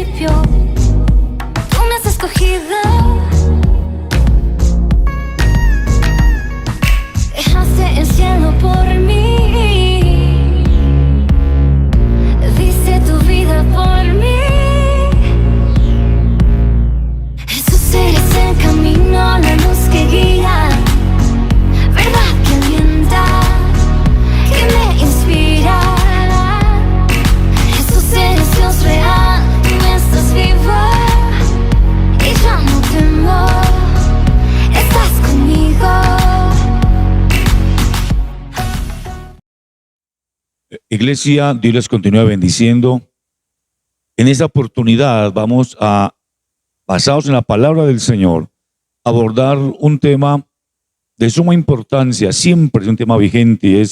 principio. Tú me has escogido. Dejaste el cielo por mí. Diste tu vida por mí. Jesús, eres el camino, la luz que guía, verdad que alienta, que me inspira. Jesús, eres Dios real, tú estás vivo y ya no temo, estás conmigo. Iglesia, Dios les continúe bendiciendo. En esta oportunidad vamos a, basados en la palabra del Señor, abordar un tema de suma importancia, siempre es un tema vigente, y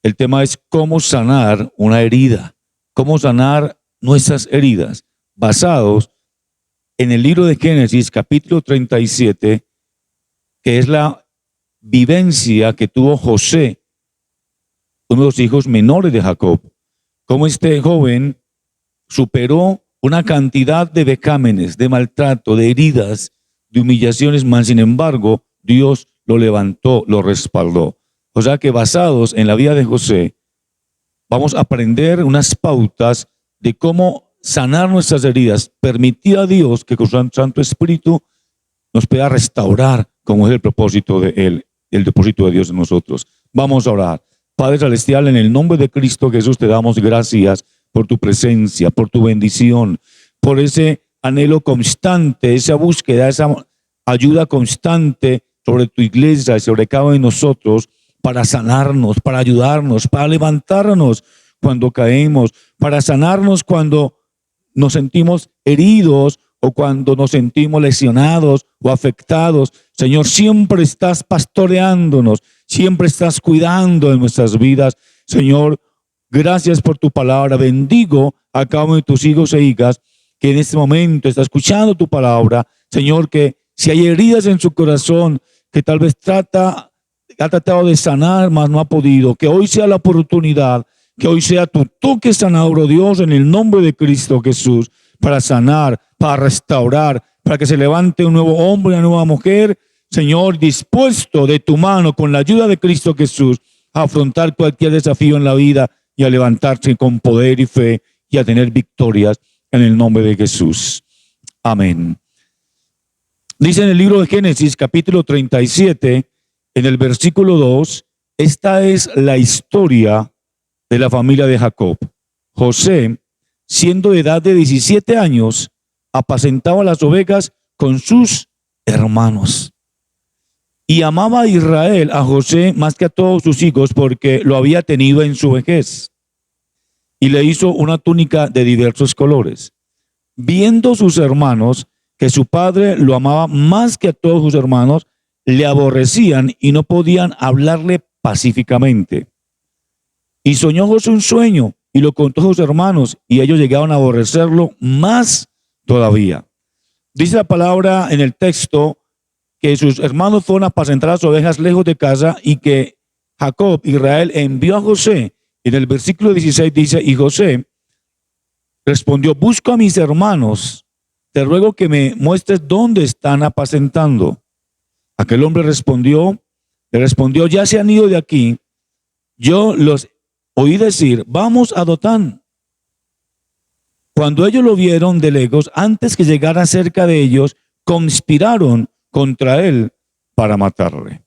el tema es cómo sanar una herida, cómo sanar nuestras heridas, basados en el libro de Génesis, capítulo 37, que es la vivencia que tuvo José, uno de los hijos menores de Jacob, cómo este joven superó una cantidad de vecámenes, de maltrato, de heridas, de humillaciones, mas sin embargo, Dios lo levantó, lo respaldó. O sea que basados en la vida de José, vamos a aprender unas pautas de cómo sanar nuestras heridas, permitir a Dios que con su Santo Espíritu nos pueda restaurar, como es el propósito de Él, el depósito de Dios en nosotros. Vamos a orar. Padre Celestial, en el nombre de Cristo Jesús te damos gracias por tu presencia, por tu bendición, por ese anhelo constante, esa búsqueda, esa ayuda constante sobre tu iglesia y sobre cada uno de nosotros para sanarnos, para ayudarnos, para levantarnos cuando caemos, para sanarnos cuando nos sentimos heridos o cuando nos sentimos lesionados o afectados. Señor, siempre estás pastoreándonos, siempre estás cuidando de nuestras vidas. Señor, gracias por tu palabra. Bendigo a cada uno de tus hijos e hijas que en este momento está escuchando tu palabra. Señor, que si hay heridas en su corazón, que tal vez ha tratado de sanar, mas no ha podido, que hoy sea la oportunidad, que hoy sea tu toque sanador, oh Dios, en el nombre de Cristo Jesús, para sanar, para restaurar, para que se levante un nuevo hombre, una nueva mujer, Señor, dispuesto de tu mano, con la ayuda de Cristo Jesús, a afrontar cualquier desafío en la vida y a levantarse con poder y fe y a tener victorias en el nombre de Jesús. Amén. Dice en el libro de Génesis, capítulo 37, en el versículo 2, esta es la historia de la familia de Jacob. José, siendo de edad de 17 años, apacentaba las ovejas con sus hermanos. Y amaba a Israel, a José, más que a todos sus hijos, porque lo había tenido en su vejez. Y le hizo una túnica de diversos colores. Viendo sus hermanos que su padre lo amaba más que a todos sus hermanos, le aborrecían y no podían hablarle pacíficamente. Y soñó José un sueño y lo contó a sus hermanos, y ellos llegaron a aborrecerlo más todavía. Dice la palabra en el texto que sus hermanos fueron a apacentar las ovejas lejos de casa y que Jacob, Israel, envió a José. En el versículo 16 dice, y José respondió, busco a mis hermanos, te ruego que me muestres dónde están apacentando. Aquel hombre le respondió, ya se han ido de aquí. Yo los oí decir, vamos a Dotán. Cuando ellos lo vieron de lejos, antes que llegara cerca de ellos, conspiraron contra él para matarle.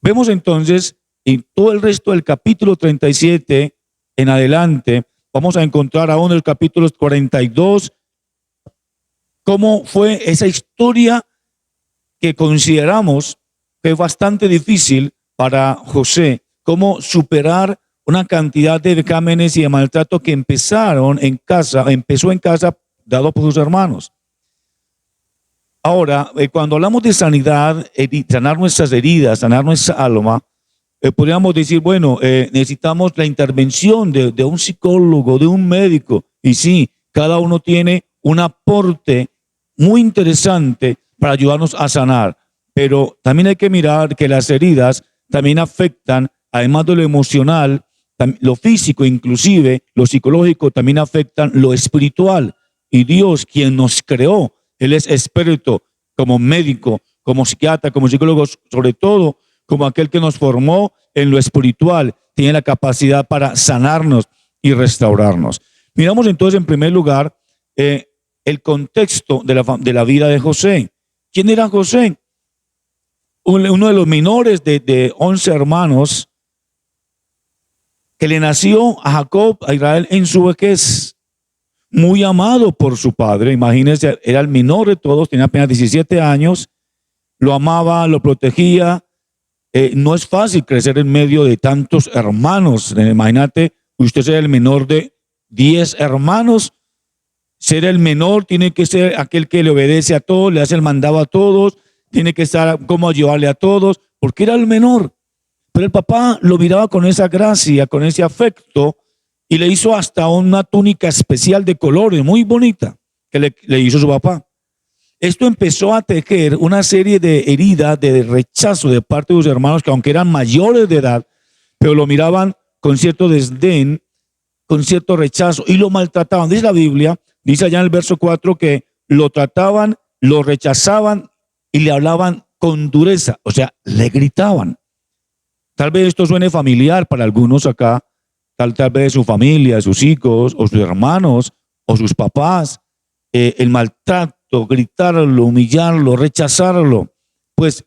Vemos entonces en todo el resto del capítulo 37 en adelante, vamos a encontrar aún el capítulo 42, cómo fue esa historia que consideramos que es bastante difícil para José, cómo superar una cantidad de vecámenes y de maltrato que empezó en casa dado por sus hermanos. Ahora, cuando hablamos de sanidad, sanar nuestras heridas, sanar nuestra alma, podríamos decir, bueno, necesitamos la intervención de un psicólogo, de un médico. Y sí, cada uno tiene un aporte muy interesante para ayudarnos a sanar. Pero también hay que mirar que las heridas también afectan, además de lo emocional, lo físico, inclusive lo psicológico, también afectan lo espiritual. y Dios, quien nos creó, Él es experto como médico, como psiquiatra, como psicólogo, sobre todo como aquel que nos formó en lo espiritual, tiene la capacidad para sanarnos y restaurarnos. Miramos entonces en primer lugar el contexto de la vida de José. ¿Quién era José? Uno de los menores de 11 hermanos que le nació a Jacob, a Israel, en su vejez. Muy amado por su padre. Imagínense, era el menor de todos, tenía apenas 17 años, lo amaba, lo protegía. No es fácil crecer en medio de tantos hermanos. Imagínate, usted ser el menor de 10 hermanos. Ser el menor tiene que ser aquel que le obedece a todos, le hace el mandado a todos, tiene que estar como ayudarle a todos, porque era el menor. Pero el papá lo miraba con esa gracia, con ese afecto, y le hizo hasta una túnica especial de colores, muy bonita, que le hizo su papá. Esto empezó a tejer una serie de heridas, de rechazo de parte de sus hermanos, que aunque eran mayores de edad, pero lo miraban con cierto desdén, con cierto rechazo, y lo maltrataban. Dice la Biblia, dice allá en el verso 4, que lo trataban, lo rechazaban y le hablaban con dureza, o sea, le gritaban. Tal vez esto suene familiar para algunos acá, tal vez su familia, sus hijos, o sus hermanos, o sus papás, el maltrato, gritarlo, humillarlo, rechazarlo. Pues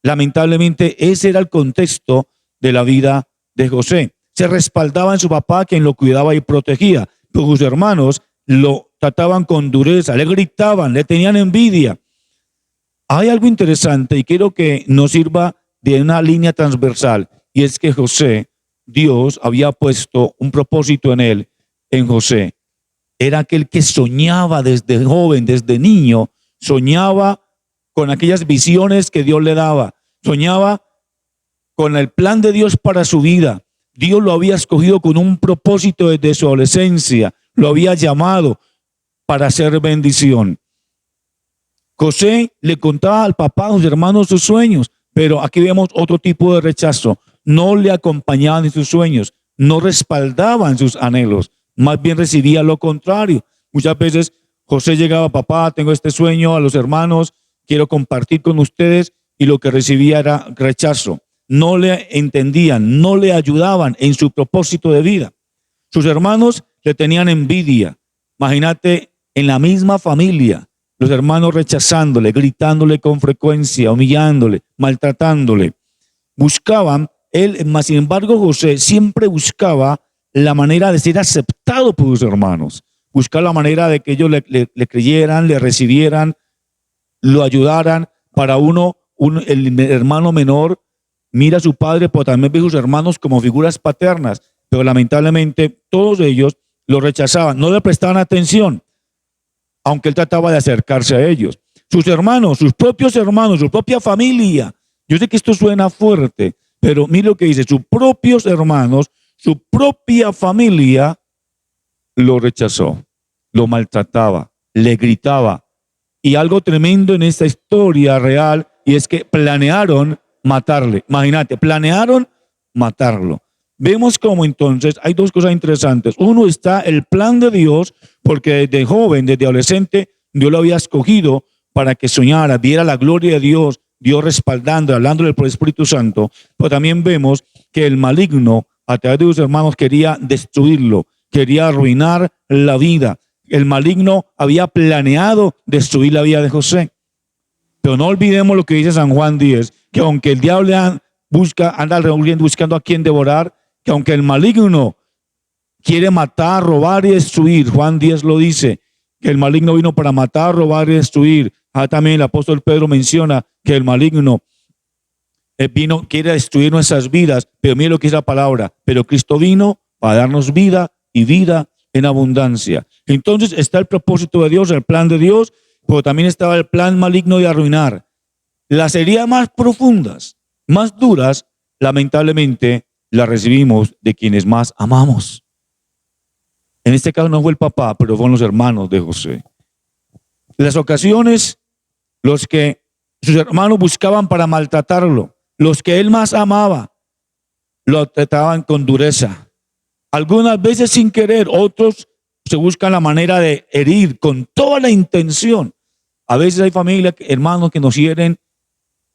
lamentablemente ese era el contexto de la vida de José. Se respaldaba en su papá, quien lo cuidaba y protegía, pero sus hermanos lo trataban con dureza, le gritaban, le tenían envidia. Hay algo interesante y quiero que nos sirva de una línea transversal, y es que José, Dios había puesto un propósito en él, en José. Era aquel que soñaba desde joven, desde niño, soñaba con aquellas visiones que Dios le daba, soñaba con el plan de Dios para su vida. Dios lo había escogido con un propósito desde su adolescencia, lo había llamado para hacer bendición. José le contaba al papá, a sus hermanos, sus sueños, pero aquí vemos otro tipo de rechazo. No le acompañaban en sus sueños, no respaldaban sus anhelos, más bien recibía lo contrario. Muchas veces José llegaba, papá, tengo este sueño, a los hermanos, quiero compartir con ustedes, y lo que recibía era rechazo. No le entendían, no le ayudaban en su propósito de vida. Sus hermanos le tenían envidia. Imagínate, en la misma familia, los hermanos rechazándole, gritándole con frecuencia, humillándole, maltratándole. Buscaban, sin embargo, José siempre buscaba la manera de ser aceptado por sus hermanos. Buscaba la manera de que ellos le creyeran, le recibieran, lo ayudaran. Para el hermano menor mira a su padre, pero también ve a sus hermanos como figuras paternas. Pero lamentablemente todos ellos lo rechazaban, no le prestaban atención, aunque él trataba de acercarse a ellos. Sus hermanos, sus propios hermanos, su propia familia. Yo sé que esto suena fuerte, pero mire lo que dice, sus propios hermanos, su propia familia lo rechazó, lo maltrataba, le gritaba. Y algo tremendo en esta historia real, y es que planearon matarle. Imagínate, planearon matarlo. Vemos como entonces hay dos cosas interesantes. Uno está el plan de Dios, porque desde joven, desde adolescente, Dios lo había escogido para que soñara, viera la gloria de Dios, Dios respaldando, hablándole por el Espíritu Santo. Pero también vemos que el maligno, a través de sus hermanos, quería destruirlo, quería arruinar la vida. El maligno había planeado destruir la vida de José. Pero no olvidemos lo que dice San Juan 10, que aunque el diablo anda alrededor buscando a quien devorar, que aunque el maligno quiere matar, robar y destruir, Juan 10 lo dice, que el maligno vino para matar, robar y destruir. También el apóstol Pedro menciona que el maligno quiere destruir nuestras vidas, pero mire lo que es la palabra, pero Cristo vino para darnos vida y vida en abundancia. Entonces está el propósito de Dios, el plan de Dios, pero también estaba el plan maligno de arruinar. Las heridas más profundas, más duras, lamentablemente las recibimos de quienes más amamos. En este caso no fue el papá, pero fueron los hermanos de José. Las ocasiones, los que sus hermanos buscaban para maltratarlo, los que él más amaba, lo trataban con dureza. Algunas veces sin querer, otros se busca la manera de herir con toda la intención. A veces hay familias, hermanos que nos hieren,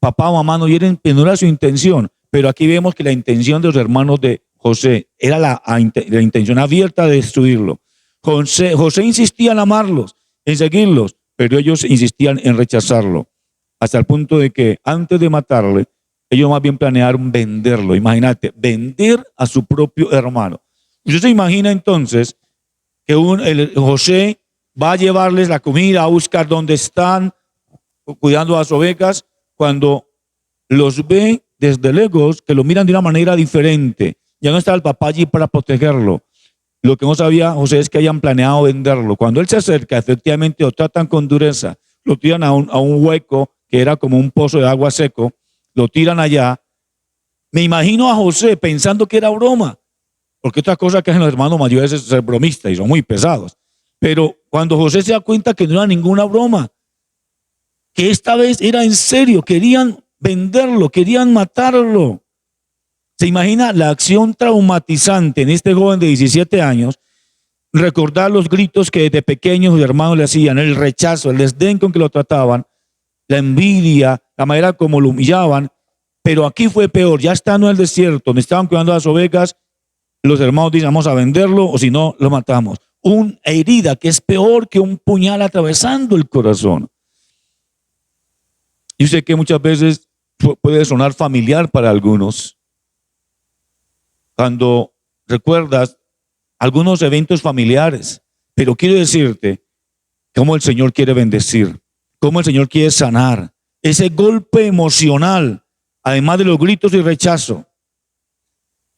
papá o mamá nos hieren, pero no era su intención. Pero aquí vemos que la intención de los hermanos de José era la intención abierta de destruirlo. José insistía en amarlos, en seguirlos, pero ellos insistían en rechazarlo. Hasta el punto de que antes de matarle, ellos más bien planearon venderlo. Imagínate, vender a su propio hermano. Usted se imagina entonces que José va a llevarles la comida, a buscar dónde están, cuidando a las ovejas, cuando los ve desde lejos, que lo miran de una manera diferente. Ya no está el papá allí para protegerlo. Lo que no sabía José es que hayan planeado venderlo. Cuando él se acerca, efectivamente lo tratan con dureza, lo tiran a un hueco que era como un pozo de agua seco, lo tiran allá. Me imagino a José pensando que era broma, porque otra cosa que hacen los hermanos mayores es ser bromistas y son muy pesados. Pero cuando José se da cuenta que no era ninguna broma, que esta vez era en serio, querían venderlo, querían matarlo. ¿Se imagina la acción traumatizante en este joven de 17 años? Recordar los gritos que desde pequeños sus hermanos le hacían, el rechazo, el desdén con que lo trataban, la envidia, la manera como lo humillaban. Pero aquí fue peor, ya estando en el desierto, donde estaban cuidando las ovejas, los hermanos dicen, vamos a venderlo o si no, lo matamos. Una herida que es peor que un puñal atravesando el corazón. Yo sé que muchas veces puede sonar familiar para algunos. Cuando recuerdas algunos eventos familiares, pero quiero decirte cómo el Señor quiere bendecir, cómo el Señor quiere sanar. Ese golpe emocional, además de los gritos y rechazo.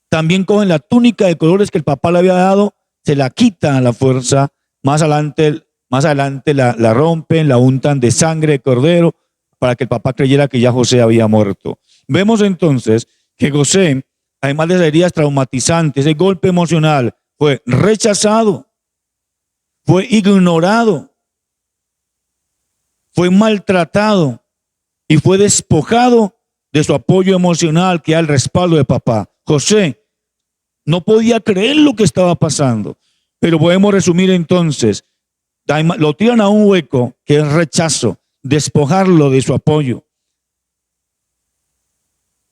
También cogen la túnica de colores que el papá le había dado, se la quitan a la fuerza, más adelante la rompen, la untan de sangre de cordero para que el papá creyera que ya José había muerto. Vemos entonces que José, además de esas heridas traumatizantes, ese golpe emocional, fue rechazado, fue ignorado, fue maltratado y fue despojado de su apoyo emocional, que era el respaldo de papá. José no podía creer lo que estaba pasando, pero podemos resumir entonces, lo tiran a un hueco que es rechazo, despojarlo de su apoyo.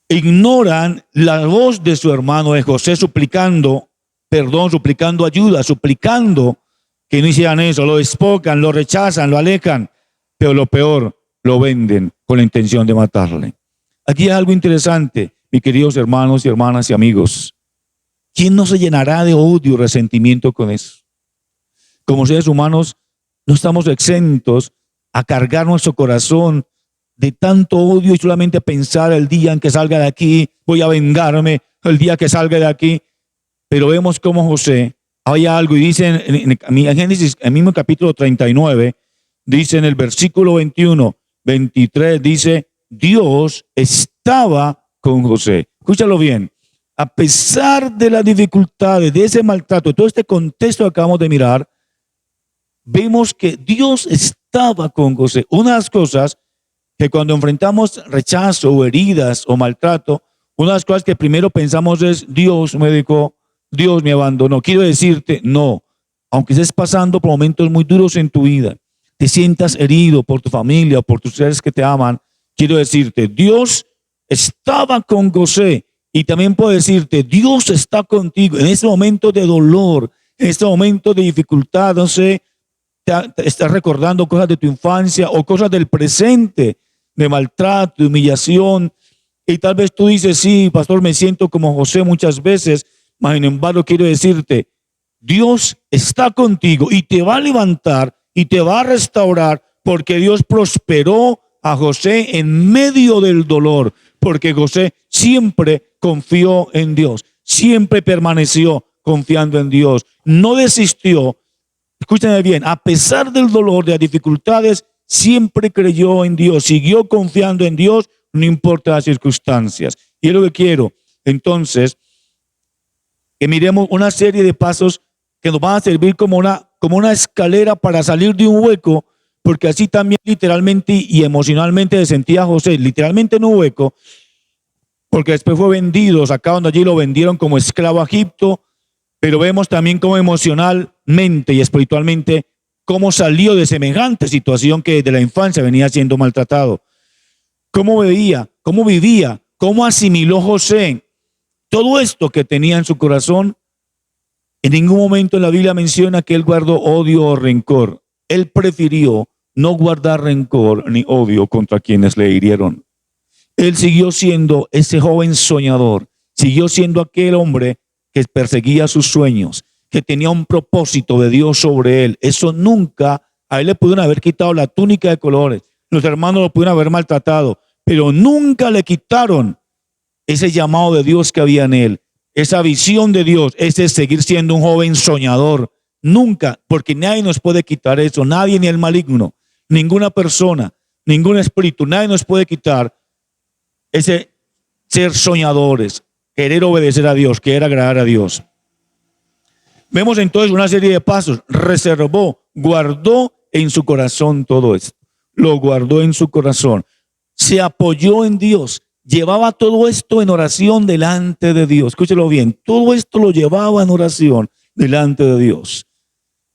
Ignoran la voz de su hermano de José suplicando perdón, suplicando ayuda, suplicando que no hicieran eso, lo despojan, lo rechazan, lo alejan, pero lo peor, lo venden con la intención de matarle. Aquí hay algo interesante, mis queridos hermanos y hermanas y amigos. ¿Quién no se llenará de odio y resentimiento con eso? Como seres humanos, no estamos exentos a cargar nuestro corazón de tanto odio y solamente pensar el día en que salga de aquí, voy a vengarme, el día que salga de aquí. Pero vemos cómo José, hay algo, y dice en Génesis, en el mismo capítulo 39, dice en el versículo 21, 23, dice, Dios estaba con José. Escúchalo bien. A pesar de las dificultades, de ese maltrato, de todo este contexto que acabamos de mirar, vemos que Dios estaba con José. Una de las cosas que cuando enfrentamos rechazo o heridas o maltrato, una de las cosas que primero pensamos es, Dios me dejó, Dios me abandonó. Quiero decirte, no, aunque estés pasando por momentos muy duros en tu vida, te sientas herido por tu familia o por tus seres que te aman, quiero decirte, Dios estaba con José. Y también puedo decirte, Dios está contigo en este momento de dolor, en este momento de dificultad. No sé, estás recordando cosas de tu infancia o cosas del presente, de maltrato, de humillación. Y tal vez tú dices, sí, pastor, me siento como José muchas veces. Sin embargo, quiero decirte, Dios está contigo y te va a levantar y te va a restaurar, porque Dios prosperó a José en medio del dolor, porque José siempre confió en Dios, siempre permaneció confiando en Dios, no desistió. Escúchame bien, a pesar del dolor, de las dificultades, siempre creyó en Dios, siguió confiando en Dios, no importa las circunstancias. Y es lo que quiero, entonces, que miremos una serie de pasos que nos van a servir como una escalera para salir de un hueco, porque así también literalmente y emocionalmente se sentía José, literalmente en un hueco, porque después fue vendido, sacaron de allí, lo vendieron como esclavo a Egipto, pero vemos también cómo emocionalmente y espiritualmente, cómo salió de semejante situación que desde la infancia venía siendo maltratado. Cómo veía, cómo vivía, cómo asimiló José todo esto que tenía en su corazón. En ningún momento en la Biblia menciona que él guardó odio o rencor. Él prefirió no guardar rencor ni odio contra quienes le hirieron. Él siguió siendo ese joven soñador, siguió siendo aquel hombre que perseguía sus sueños, que tenía un propósito de Dios sobre él. Eso nunca, a él le pudieron haber quitado la túnica de colores, los hermanos lo pudieron haber maltratado, pero nunca le quitaron ese llamado de Dios que había en él, esa visión de Dios, ese seguir siendo un joven soñador. Nunca, porque nadie nos puede quitar eso, nadie, ni el maligno, ninguna persona, ningún espíritu, nadie nos puede quitar ese ser soñadores, querer obedecer a Dios, querer agradar a Dios. Vemos entonces una serie de pasos. Reservó, guardó en su corazón todo esto. Lo guardó en su corazón. Se apoyó en Dios. Llevaba todo esto en oración delante de Dios. Escúchelo bien. Todo esto lo llevaba en oración delante de Dios.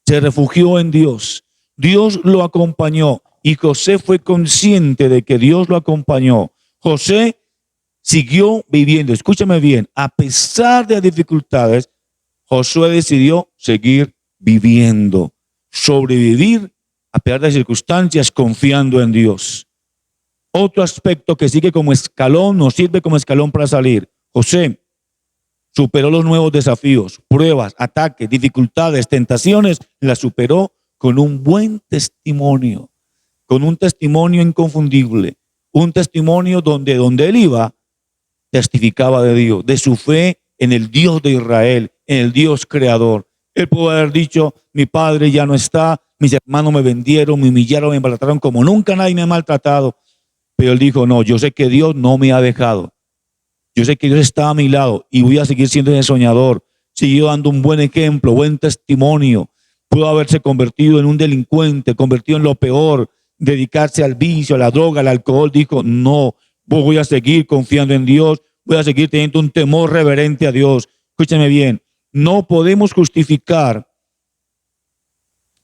Se refugió en Dios. Dios lo acompañó y José fue consciente de que Dios lo acompañó. José siguió viviendo. Escúchame bien. A pesar de las dificultades, Josué decidió seguir viviendo, sobrevivir a pesar de las circunstancias, confiando en Dios. Otro aspecto que sigue como escalón, nos sirve como escalón para salir. José superó los nuevos desafíos, pruebas, ataques, dificultades, tentaciones, las superó con un buen testimonio, con un testimonio inconfundible, un testimonio donde él iba, testificaba de Dios, de su fe en el Dios de Israel, en el Dios creador. Él pudo haber dicho, mi padre ya no está, mis hermanos me vendieron, me humillaron, me maltrataron como nunca nadie me ha maltratado. Pero él dijo, no, yo sé que Dios no me ha dejado. Yo sé que Dios está a mi lado y voy a seguir siendo ese soñador. Siguió dando un buen ejemplo, buen testimonio. Pudo haberse convertido en un delincuente, convertido en lo peor, dedicarse al vicio, a la droga, al alcohol. Dijo, no, voy a seguir confiando en Dios, voy a seguir teniendo un temor reverente a Dios. Escúchame bien, no podemos justificar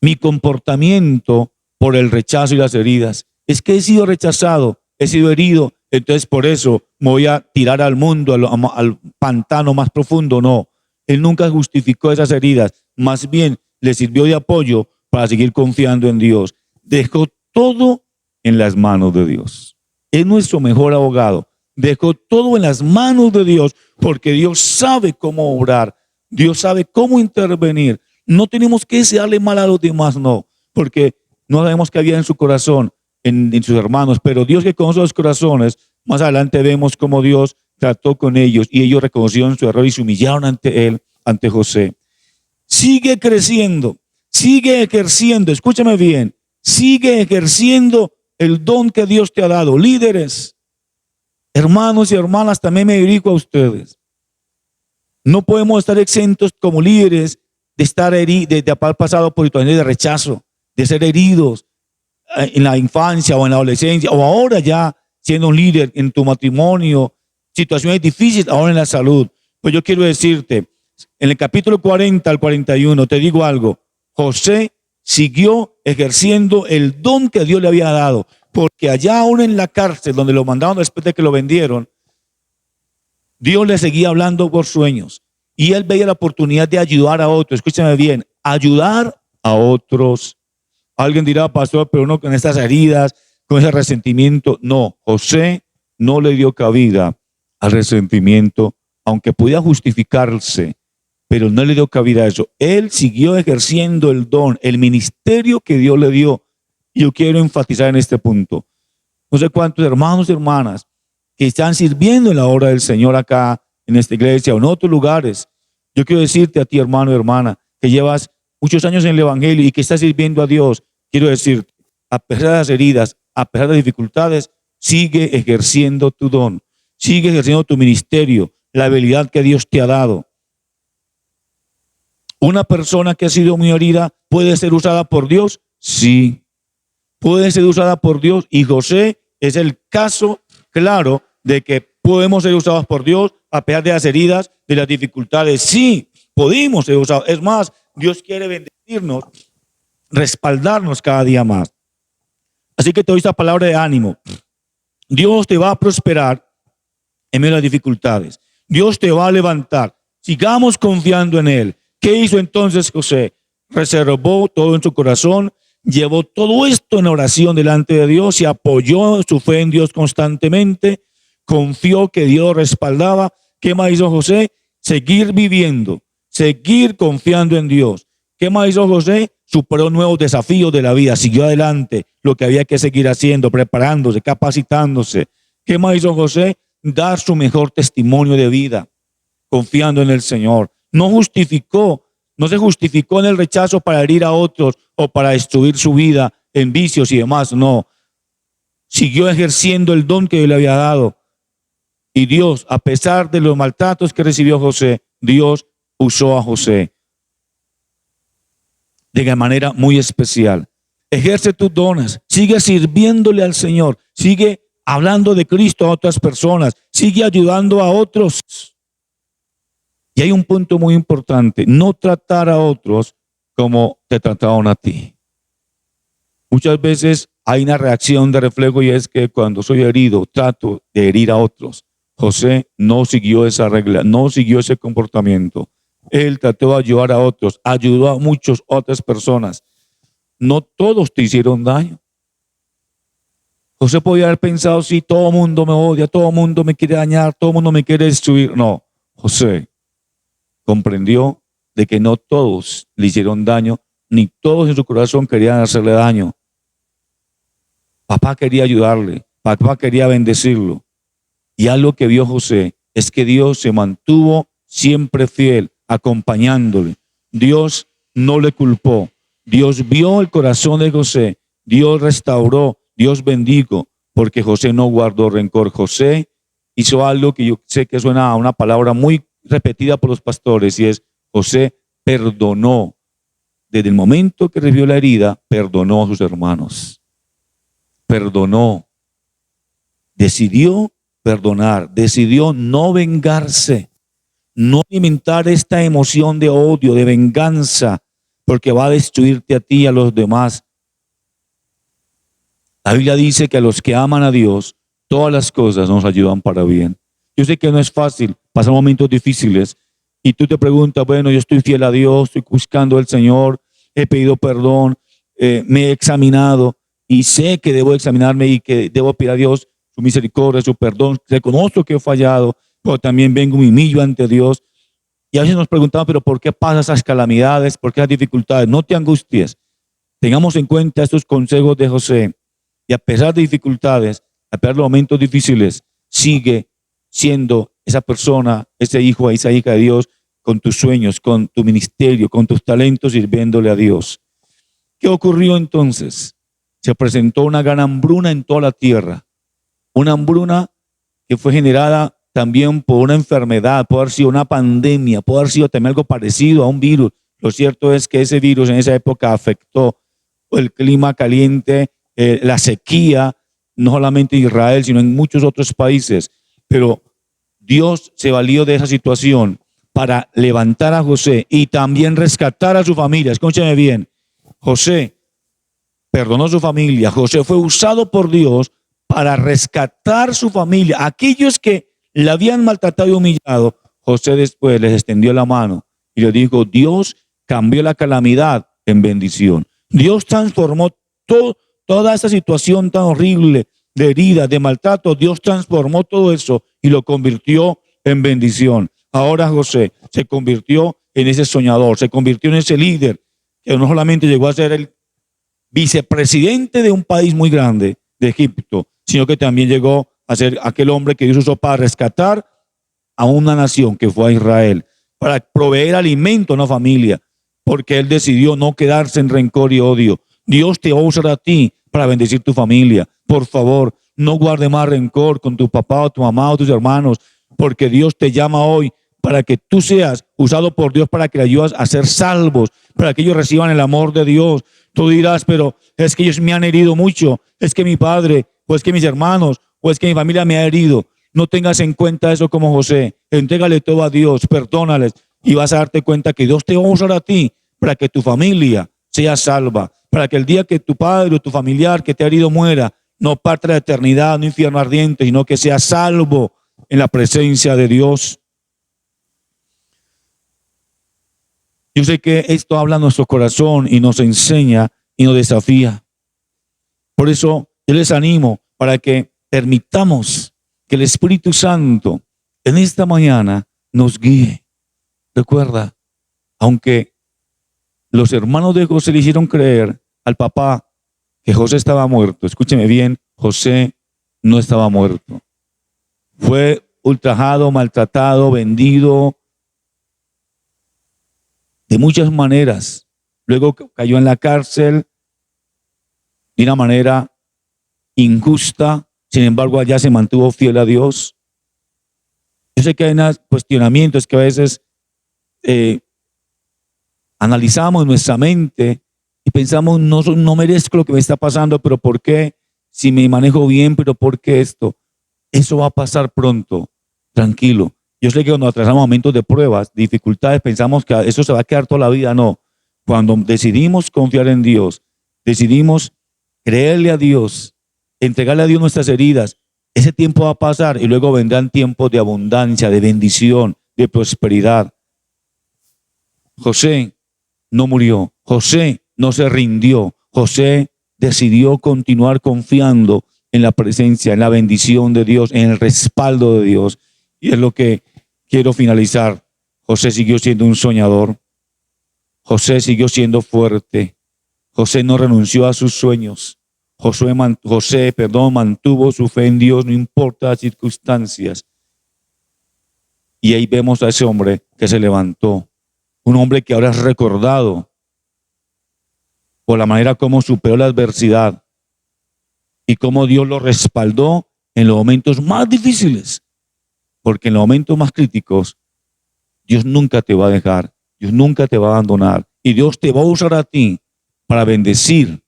mi comportamiento por el rechazo y las heridas. Es que he sido rechazado, he sido herido, entonces por eso me voy a tirar al mundo, al pantano más profundo. No, él nunca justificó esas heridas, más bien le sirvió de apoyo para seguir confiando en Dios. Dejó todo en las manos de Dios. Es nuestro mejor abogado. Dejó todo en las manos de Dios porque Dios sabe cómo obrar, Dios sabe cómo intervenir. No tenemos que desearle mal a los demás, no, porque no sabemos qué había en su corazón, en sus hermanos, pero Dios que conoce los corazones, más adelante vemos cómo Dios trató con ellos y ellos reconocieron su error y se humillaron ante él, ante José. Sigue creciendo, sigue ejerciendo, escúchame bien, sigue ejerciendo el don que Dios te ha dado. Líderes, hermanos y hermanas, también me dirijo a ustedes. No podemos estar exentos como líderes de estar heridos, de haber pasado por situaciones de rechazo, de ser heridos en la infancia o en la adolescencia, o ahora ya siendo un líder en tu matrimonio, situaciones difíciles, ahora en la salud. Pues yo quiero decirte, en el capítulo 40 al 41, te digo algo, José siguió ejerciendo el don que Dios le había dado, porque allá aún en la cárcel donde lo mandaron después de que lo vendieron, Dios le seguía hablando por sueños y él veía la oportunidad de ayudar a otros. Escúchame bien, ayudar a otros. Alguien dirá, pastor, pero no con estas heridas, con ese resentimiento. No, José no le dio cabida al resentimiento, aunque podía justificarse, pero no le dio cabida a eso. Él siguió ejerciendo el don, el ministerio que Dios le dio. Y yo quiero enfatizar en este punto. No sé cuántos hermanos y hermanas que están sirviendo en la obra del Señor acá, en esta iglesia o en otros lugares. Yo quiero decirte a ti, hermano y hermana, que llevas muchos años en el Evangelio y que estás sirviendo a Dios. Quiero decirte, a pesar de las heridas, a pesar de las dificultades, sigue ejerciendo tu don, sigue ejerciendo tu ministerio, la habilidad que Dios te ha dado. Una persona que ha sido muy herida puede ser usada por Dios, sí, puede ser usada por Dios, y José es el caso claro de que podemos ser usados por Dios a pesar de las heridas, de las dificultades. Sí, podemos ser usados. Es más, Dios quiere bendecirnos, respaldarnos cada día más. Así que te doy esta palabra de ánimo. Dios te va a prosperar en medio de las dificultades. Dios te va a levantar. Sigamos confiando en Él. ¿Qué hizo entonces José? Reservó todo en su corazón, llevó todo esto en oración delante de Dios y apoyó su fe en Dios constantemente, confió que Dios respaldaba. ¿Qué más hizo José? Seguir viviendo, seguir confiando en Dios. ¿Qué más hizo José? Superó nuevos desafíos de la vida, siguió adelante lo que había que seguir haciendo, preparándose, capacitándose. ¿Qué más hizo José? Dar su mejor testimonio de vida, confiando en el Señor. No se justificó en el rechazo para herir a otros o para destruir su vida en vicios y demás. No, siguió ejerciendo el don que Dios le había dado. Y Dios, a pesar de los maltratos que recibió José, Dios usó a José de manera muy especial. Ejerce tus dones, sigue sirviéndole al Señor, sigue hablando de Cristo a otras personas, sigue ayudando a otros. Y hay un punto muy importante: no tratar a otros como te trataron a ti. Muchas veces hay una reacción de reflejo, y es que cuando soy herido trato de herir a otros. José no siguió esa regla, no siguió ese comportamiento. Él trató de ayudar a otros, ayudó a muchas otras personas. No todos te hicieron daño. José podía haber pensado: sí, todo el mundo me odia, todo el mundo me quiere dañar, todo el mundo me quiere destruir. No, José comprendió de que no todos le hicieron daño, ni todos en su corazón querían hacerle daño. Papá quería ayudarle, papá quería bendecirlo. Y algo que vio José es que Dios se mantuvo siempre fiel, acompañándole. Dios no le culpó. Dios vio el corazón de José. Dios restauró, Dios bendijo, porque José no guardó rencor. José hizo algo que yo sé que suena a una palabra muy repetida por los pastores, y es: José perdonó. Desde el momento que recibió la herida, perdonó a sus hermanos. Perdonó. Decidió perdonar, decidió no vengarse, no alimentar esta emoción de odio, de venganza, porque va a destruirte a ti y a los demás. La Biblia dice que a los que aman a Dios, todas las cosas nos ayudan para bien. Yo sé que no es fácil pasar momentos difíciles y tú te preguntas: bueno, yo estoy fiel a Dios, estoy buscando al Señor, he pedido perdón, me he examinado y sé que debo examinarme y que debo pedir a Dios su misericordia, su perdón. Reconozco que he fallado, pero también vengo y me humillo ante Dios. Y a veces nos preguntamos: pero ¿por qué pasan esas calamidades? ¿Por qué esas dificultades? No te angusties. Tengamos en cuenta estos consejos de José. Y a pesar de dificultades, a pesar de momentos difíciles, sigue siendo esa persona, ese hijo, esa hija de Dios, con tus sueños, con tu ministerio, con tus talentos, sirviéndole a Dios. ¿Qué ocurrió entonces? Se presentó una gran hambruna en toda la tierra. Una hambruna que fue generada también por una enfermedad, puede haber sido una pandemia, puede haber sido también algo parecido a un virus. Lo cierto es que ese virus en esa época afectó el clima caliente, la sequía, no solamente en Israel, sino en muchos otros países. Pero Dios se valió de esa situación para levantar a José y también rescatar a su familia. Escúchame bien, José perdonó a su familia. José fue usado por Dios para rescatar su familia. Aquellos que le habían maltratado y humillado, José después les extendió la mano y le dijo: Dios cambió la calamidad en bendición. Dios transformó toda esa situación tan horrible de herida, de maltrato. Dios transformó todo eso y lo convirtió en bendición. Ahora José se convirtió en ese soñador, se convirtió en ese líder que no solamente llegó a ser el vicepresidente de un país muy grande, de Egipto, sino que también llegó a ser aquel hombre que Dios usó para rescatar a una nación que fue a Israel, para proveer alimento a una familia, porque él decidió no quedarse en rencor y odio. Dios te va a usar a ti para bendecir tu familia. Por favor, no guarde más rencor con tu papá o tu mamá o tus hermanos, porque Dios te llama hoy para que tú seas usado por Dios, para que le ayudes a ser salvos, para que ellos reciban el amor de Dios. Tú dirás: pero es que ellos me han herido mucho, es que mi padre, o es que mis hermanos, o es que mi familia me ha herido. No tengas en cuenta eso como José. Entrégale todo a Dios, perdónales. Y vas a darte cuenta que Dios te va a usar a ti para que tu familia sea salva, para que el día que tu padre o tu familiar que te ha herido muera, no parte la eternidad, no infierno ardiente, sino que sea salvo en la presencia de Dios. Yo sé que esto habla a nuestro corazón y nos enseña y nos desafía. Por eso yo les animo para que permitamos que el Espíritu Santo en esta mañana nos guíe. Recuerda, aunque los hermanos de José le hicieron creer al papá que José estaba muerto, escúcheme bien, José no estaba muerto. Fue ultrajado, maltratado, vendido de muchas maneras. Luego cayó en la cárcel de una manera injusta. Sin embargo, allá se mantuvo fiel a Dios. Yo sé que hay unos cuestionamientos que a veces analizamos en nuestra mente y pensamos, no merezco lo que me está pasando, pero ¿por qué? Si me manejo bien, pero ¿por qué esto? Eso va a pasar pronto, tranquilo. Yo sé que cuando atravesamos momentos de pruebas, dificultades, pensamos que eso se va a quedar toda la vida. No. Cuando decidimos confiar en Dios, decidimos creerle a Dios, entregarle a Dios nuestras heridas, ese tiempo va a pasar y luego vendrán tiempos de abundancia, de bendición, de prosperidad. José no murió, José no se rindió, José decidió continuar confiando en la presencia, en la bendición de Dios, en el respaldo de Dios. Y es lo que quiero finalizar. José siguió siendo un soñador. José siguió siendo fuerte. José no renunció a sus sueños. José mantuvo su fe en Dios, no importa las circunstancias. Y ahí vemos a ese hombre que se levantó. Un hombre que ahora es recordado por la manera como superó la adversidad y cómo Dios lo respaldó en los momentos más difíciles. Porque en los momentos más críticos, Dios nunca te va a dejar, Dios nunca te va a abandonar. Y Dios te va a usar a ti para bendecir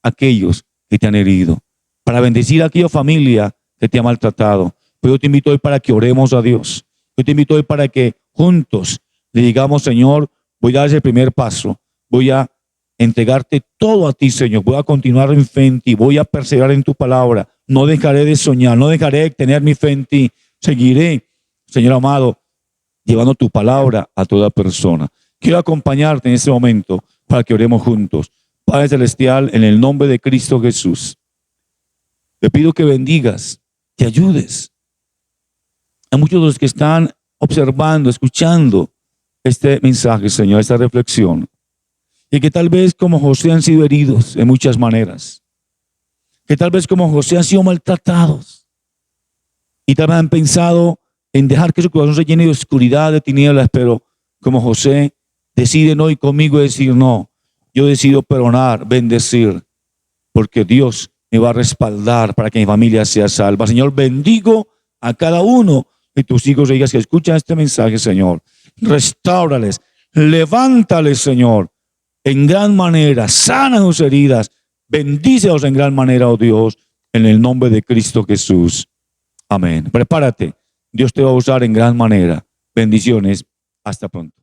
a aquellos que te han herido, para bendecir a aquella familia que te ha maltratado. Pero yo te invito hoy para que oremos a Dios. Yo te invito hoy para que juntos le digamos, Señor, voy a dar ese primer paso, voy a entregarte todo a ti, Señor, voy a continuar en fe en ti, voy a perseverar en tu palabra, no dejaré de soñar, no dejaré de tener mi fe en ti, seguiré, Señor amado, llevando tu palabra a toda persona. Quiero acompañarte en este momento para que oremos juntos. Padre Celestial, en el nombre de Cristo Jesús, te pido que bendigas, que ayudes a muchos de los que están observando, escuchando este mensaje, Señor, esta reflexión, y que tal vez como José han sido heridos en muchas maneras, que tal vez como José han sido maltratados, y tal vez han pensado en dejar que su corazón se llene de oscuridad, de tinieblas, pero como José deciden hoy conmigo decir, no, yo decido perdonar, bendecir, porque Dios me va a respaldar para que mi familia sea salva. Señor, bendigo a cada uno de tus hijos e hijas que escuchan este mensaje, Señor. Restáurales, levántales, Señor, en gran manera, sana sus heridas, bendícelos en gran manera, oh Dios, en el nombre de Cristo Jesús. Amén. Prepárate, Dios te va a usar en gran manera. Bendiciones, hasta pronto.